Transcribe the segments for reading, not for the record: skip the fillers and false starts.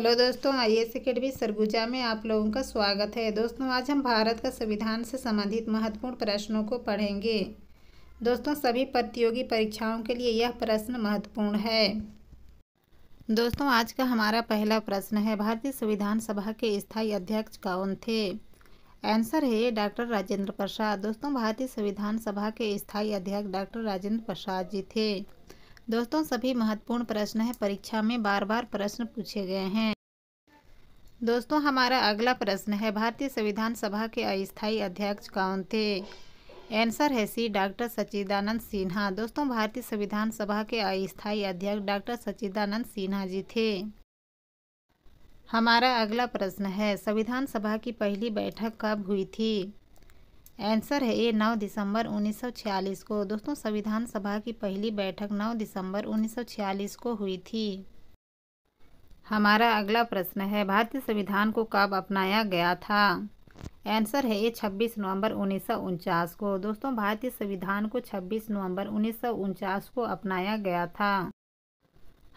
Hello दोस्तों, IAS academy Surguja में आप लोगों का स्वागत है। दोस्तों, आज हम भारत का संविधान से संबंधित महत्वपूर्ण प्रश्नों को पढ़ेंगे। दोस्तों, सभी प्रतियोगी परीक्षाओं के लिए यह प्रश्न महत्वपूर्ण है। दोस्तों, आज का हमारा पहला प्रश्न है, भारतीय संविधान सभा के स्थायी अध्यक्ष कौन थे? आंसर है डॉक्टर राजेंद्र प्रसाद। दोस्तों, भारतीय संविधान सभा के स्थायी अध्यक्ष डॉक्टर राजेंद्र प्रसाद जी थे। दोस्तों, सभी महत्वपूर्ण प्रश्न है, परीक्षा में बार बार प्रश्न पूछे गए हैं। दोस्तों, हमारा अगला प्रश्न है, भारतीय संविधान सभा के अस्थायी अध्यक्ष कौन थे? आंसर है सी, डॉक्टर सच्चिदानंद सिन्हा। दोस्तों, भारतीय संविधान सभा के अस्थायी अध्यक्ष डॉक्टर सच्चिदानंद सिन्हा जी थे। हमारा अगला प्रश्न है, संविधान सभा की पहली बैठक कब हुई थी? आंसर है ए, 9 दिसंबर 1946 को। दोस्तों, संविधान सभा की पहली बैठक 9 दिसंबर 1946 को हुई थी। हमारा अगला प्रश्न है, भारतीय संविधान को कब अपनाया गया था? आंसर है ए, 26 नवंबर 1949 को। दोस्तों, भारतीय संविधान को 26 नवंबर 1949 को अपनाया गया था।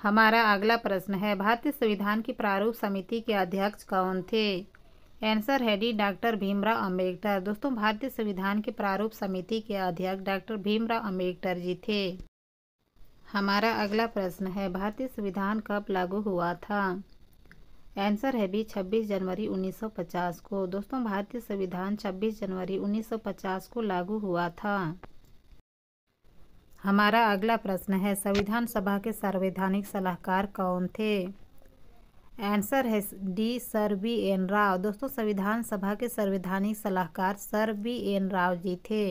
हमारा अगला प्रश्न है, भारतीय संविधान की प्रारूप समिति के अध्यक्ष कौन थे? आंसर है डी, डॉक्टर भीमराव अंबेडकर। दोस्तों, भारतीय संविधान के प्रारूप समिति के अध्यक्ष डॉक्टर भीमराव अंबेडकर जी थे। हमारा अगला प्रश्न है, भारतीय संविधान कब लागू हुआ था? आंसर है बी, 26 जनवरी 1950 को। दोस्तों, भारतीय संविधान 26 जनवरी 1950 को लागू हुआ था। हमारा अगला प्रश्न है, संविधान सभा के संवैधानिक सलाहकार कौन थे? आंसर है डी, सर बी.एन. राव। दोस्तों, संविधान सभा के संवैधानिक सलाहकार सर बी.एन. राव जी थे।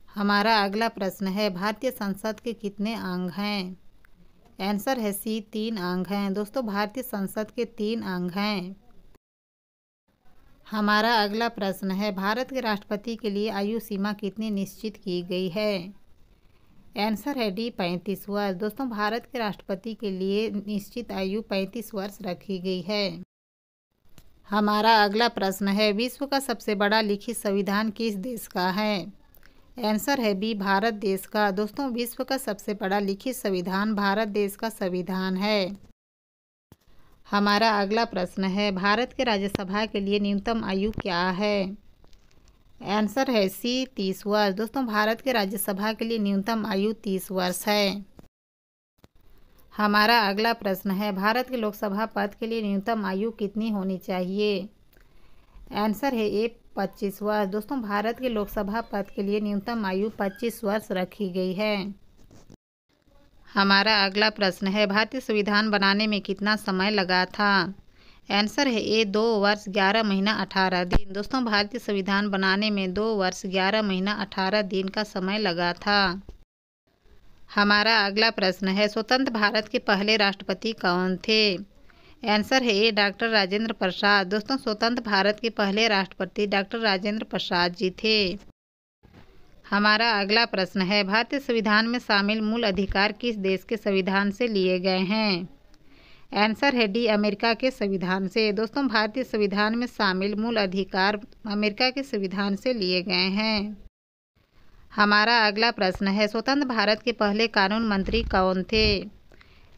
हमारा अगला प्रश्न है, भारतीय संसद के कितने अंग हैं? आंसर है सी, 3 अंग हैं। दोस्तों, भारतीय संसद के 3 अंग हैं। हमारा अगला प्रश्न है, भारत के राष्ट्रपति के लिए आयु सीमा कितनी निश्चित की गई है? आंसर है डी, 35 वर्ष। दोस्तों, भारत के राष्ट्रपति के लिए निश्चित आयु 35 वर्ष रखी गई है। हमारा अगला प्रश्न है, विश्व का सबसे बड़ा लिखित संविधान किस देश का है? आंसर है बी, भारत देश का। दोस्तों, विश्व का सबसे बड़ा लिखित संविधान भारत देश का संविधान है। हमारा अगला प्रश्न है, भारत के राज्यसभा के लिए न्यूनतम आयु क्या है? आंसर है सी, 30 वर्ष। दोस्तों, भारत के राज्यसभा के लिए न्यूनतम आयु 30 वर्ष है। हमारा अगला प्रश्न है, भारत के लोकसभा पद के लिए न्यूनतम आयु कितनी होनी चाहिए? आंसर है ए, 25 वर्ष। दोस्तों, भारत के लोकसभा पद के लिए न्यूनतम आयु 25 वर्ष रखी गई है। हमारा अगला प्रश्न है, भारतीय संविधान बनाने में कितना समय लगा था? आंसर है ए, 2 वर्ष 11 महीना 18 दिन। दोस्तों, भारतीय संविधान बनाने में 2 वर्ष 11 महीना 18 दिन का समय लगा था। हमारा अगला प्रश्न है, स्वतंत्र भारत के पहले राष्ट्रपति कौन थे? आंसर है ए, डॉक्टर राजेंद्र प्रसाद। दोस्तों, स्वतंत्र भारत के पहले राष्ट्रपति डॉक्टर राजेंद्र प्रसाद जी थे। हमारा अगला प्रश्न है, भारतीय संविधान में शामिल मूल अधिकार किस देश के संविधान से लिए गए हैं? आंसर है डी, अमेरिका के संविधान से। दोस्तों, भारतीय संविधान में शामिल मूल अधिकार अमेरिका के संविधान से लिए गए हैं। हमारा अगला प्रश्न है, स्वतंत्र भारत के पहले कानून मंत्री कौन थे?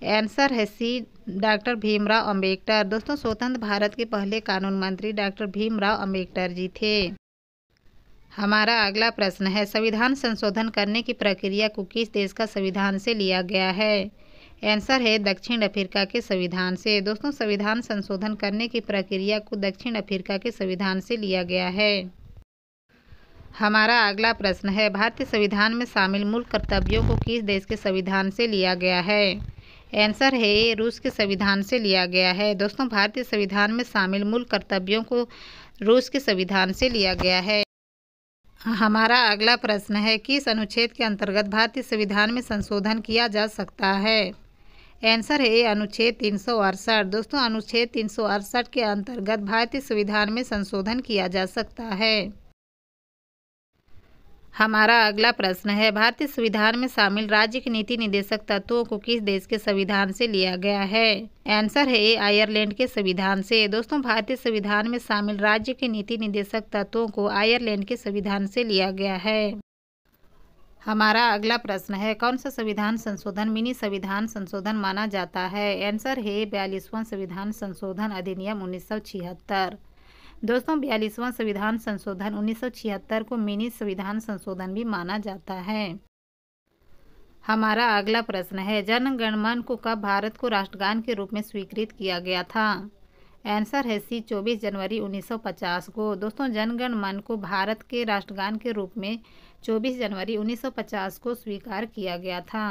आंसर है सी, डॉक्टर भीमराव अंबेडकर। दोस्तों, स्वतंत्र भारत के पहले कानून मंत्री डॉक्टर भीमराव अंबेडकर जी थे। हमारा अगला प्रश्न है, संविधान संशोधन करने की प्रक्रिया को किस देश का संविधान से लिया गया है? आंसर है दक्षिण अफ्रीका के संविधान से। दोस्तों, संविधान संशोधन करने की प्रक्रिया को दक्षिण अफ्रीका के संविधान से लिया गया है। हमारा अगला प्रश्न है, भारतीय संविधान में शामिल मूल कर्तव्यों को किस देश के संविधान से लिया गया है? आंसर है रूस के संविधान से लिया गया है। दोस्तों, भारतीय संविधान में शामिल मूल कर्तव्यों को रूस के संविधान से लिया गया है। हमारा अगला प्रश्न है, किस अनुच्छेद के अंतर्गत भारतीय संविधान में संशोधन किया जा सकता है? आंसर है अनुच्छेद 368। दोस्तों, अनुच्छेद 368 के अंतर्गत भारतीय संविधान में संशोधन किया जा सकता है। हमारा अगला प्रश्न है, भारतीय संविधान में शामिल राज्य के नीति निदेशक तत्वों को किस देश के संविधान से लिया गया है? आंसर है ए, आयरलैंड के संविधान से। दोस्तों, भारतीय संविधान में शामिल राज्य के नीति निदेशक तत्वों को आयरलैंड के संविधान से लिया गया है। हमारा अगला प्रश्न है, कौन सा संविधान संशोधन मिनी संविधान संशोधन माना जाता है? आंसर है 42वां संविधान संशोधन अधिनियम 1976। दोस्तों 42वां संविधान संशोधन 1976 को मिनी संविधान संशोधन भी माना जाता है। हमारा अगला प्रश्न है, जन गण मन को कब भारत को राष्ट्रगान के रूप में स्वीकृत किया गया था? आंसर है सी 24 जनवरी 1950 को। दोस्तों जन गण मन को भारत के राष्ट्रगान के रूप में 24 जनवरी 1950 को स्वीकार किया गया था।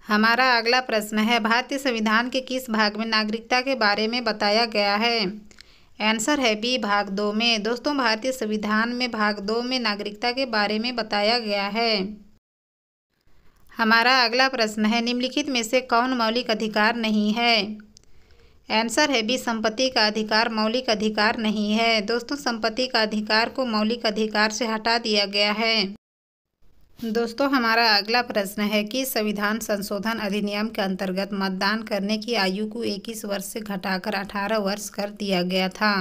हमारा अगला प्रश्न है, भारतीय संविधान के किस भाग में नागरिकता के बारे में बताया गया है? आंसर है बी भाग 2 में। दोस्तों भारतीय संविधान में भाग 2 में नागरिकता के बारे में बताया गया है। हमारा अगला प्रश्न है, निम्नलिखित में से कौन मौलिक अधिकार नहीं है? आंसर है बी संपत्ति का अधिकार मौलिक अधिकार नहीं है। दोस्तों संपत्ति का अधिकार को मौलिक अधिकार से हटा दिया गया है। दोस्तों हमारा अगला प्रश्न है कि संविधान संशोधन अधिनियम के अंतर्गत मतदान करने की आयु को 21 वर्ष से घटाकर 18 वर्ष कर दिया गया था।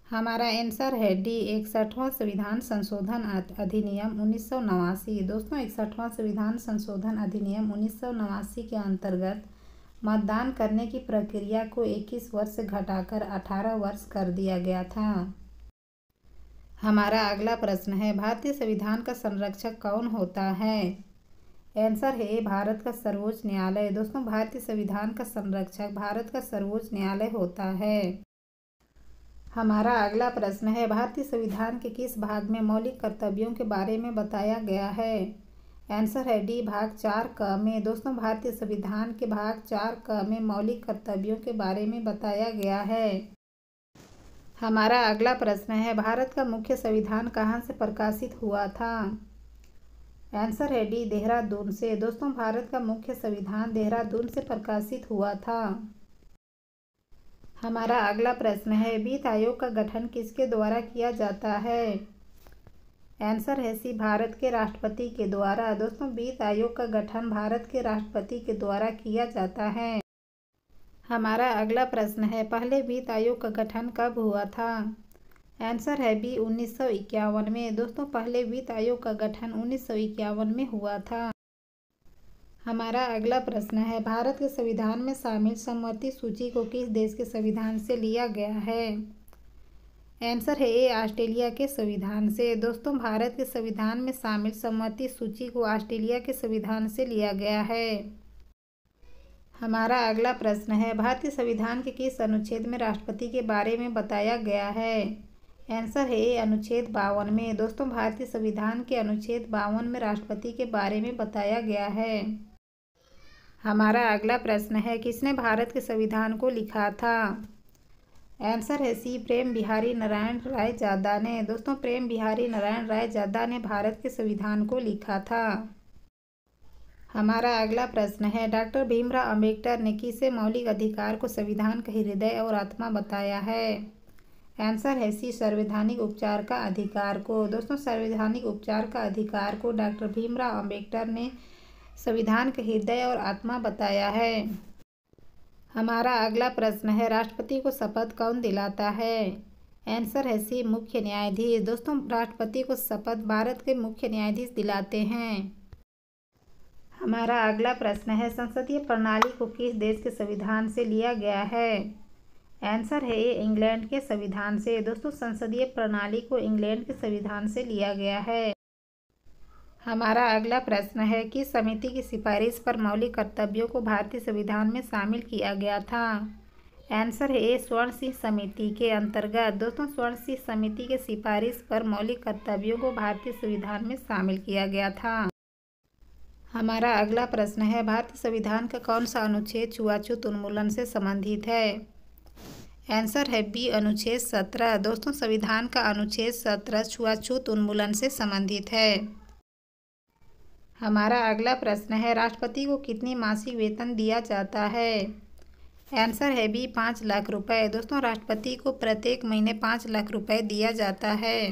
हमारा आंसर है डी 61वां संविधान संशोधन अधिनियम 1989। दोस्तों 61वां संविधान संशोधन अधिनियम 1989 के अंतर्गत मतदान करने की प्रक्रिया को 21 वर्ष से घटाकर 18 वर्ष कर दिया गया था। हमारा अगला प्रश्न है, भारतीय संविधान का संरक्षक कौन होता है? आंसर है भारत का सर्वोच्च न्यायालय। दोस्तों भारतीय संविधान का संरक्षक भारत का सर्वोच्च न्यायालय होता है। हमारा अगला प्रश्न है, भारतीय संविधान के किस भाग में मौलिक कर्तव्यों के बारे में बताया गया है? आंसर है डी भाग 4 क में। दोस्तों भारतीय संविधान के भाग 4 क में मौलिक कर्तव्यों के बारे में बताया गया है। हमारा अगला प्रश्न है, भारत का मुख्य संविधान कहाँ से प्रकाशित हुआ था? आंसर है डी देहरादून से। दोस्तों भारत का मुख्य संविधान देहरादून से प्रकाशित हुआ था। हमारा अगला प्रश्न है, वित्त आयोग का गठन किसके द्वारा किया जाता है? आंसर है सी भारत के राष्ट्रपति के द्वारा। दोस्तों वित्त आयोग का गठन भारत के राष्ट्रपति के द्वारा किया जाता है। हमारा अगला प्रश्न है, पहले वित्त आयोग का गठन कब हुआ था? आंसर है बी 1951 में। दोस्तों पहले वित्त आयोग का गठन 1951 में हुआ था। हमारा अगला प्रश्न है, भारत के संविधान में शामिल समवर्ती सूची को किस देश के संविधान से लिया गया है? आंसर है ए ऑस्ट्रेलिया के संविधान से। दोस्तों भारत के संविधान में शामिल समवर्ती सूची को ऑस्ट्रेलिया के संविधान से लिया गया है। हमारा अगला प्रश्न है, भारतीय संविधान के किस अनुच्छेद में राष्ट्रपति के बारे में बताया गया है? आंसर है ए अनुच्छेद 52 में। दोस्तों भारतीय संविधान के अनुच्छेद 52 में राष्ट्रपति के बारे में बताया गया है। हमारा अगला प्रश्न है, किसने भारत के संविधान को लिखा था? आंसर है सी प्रेम बिहारी नारायण रायजादा ने। दोस्तों प्रेम बिहारी नारायण रायजादा ने भारत के संविधान को लिखा था। हमारा अगला प्रश्न है, डॉक्टर भीमराव अंबेडकर ने किसे मौलिक अधिकार को संविधान का हृदय और आत्मा बताया है? आंसर है सी संवैधानिक उपचार का अधिकार को। दोस्तों संवैधानिक उपचार का अधिकार को डॉक्टर भीमराव अंबेडकर ने संविधान का हृदय और आत्मा बताया है। हमारा अगला प्रश्न है, राष्ट्रपति को शपथ कौन दिलाता है? आंसर है सी मुख्य न्यायाधीश। दोस्तों राष्ट्रपति को शपथ भारत के मुख्य न्यायाधीश दिलाते हैं। हमारा अगला प्रश्न है, संसदीय प्रणाली को किस देश के संविधान से लिया गया है? आंसर है ए इंग्लैंड के संविधान से। दोस्तों संसदीय प्रणाली को इंग्लैंड के संविधान से लिया गया है। हमारा अगला प्रश्न है, किस समिति की सिफारिश पर मौलिक कर्तव्यों को भारतीय संविधान में शामिल किया गया था? आंसर है ए स्वर्ण सिंह समिति के अंतर्गत। दोस्तों स्वर्ण सिंह समिति के सिफारिश पर मौलिक कर्तव्यों को भारतीय संविधान में शामिल किया गया था। हमारा अगला प्रश्न है, भारतीय संविधान का कौन सा अनुच्छेद छुआछूत उन्मूलन से संबंधित है? आंसर है बी अनुच्छेद 17। दोस्तों संविधान का अनुच्छेद 17 छुआछूत उन्मूलन से संबंधित है। हमारा अगला प्रश्न है, राष्ट्रपति को कितनी मासिक वेतन दिया जाता है? आंसर है बी 5 लाख रुपए। दोस्तों राष्ट्रपति को प्रत्येक महीने 5 लाख रुपए दिया जाता है।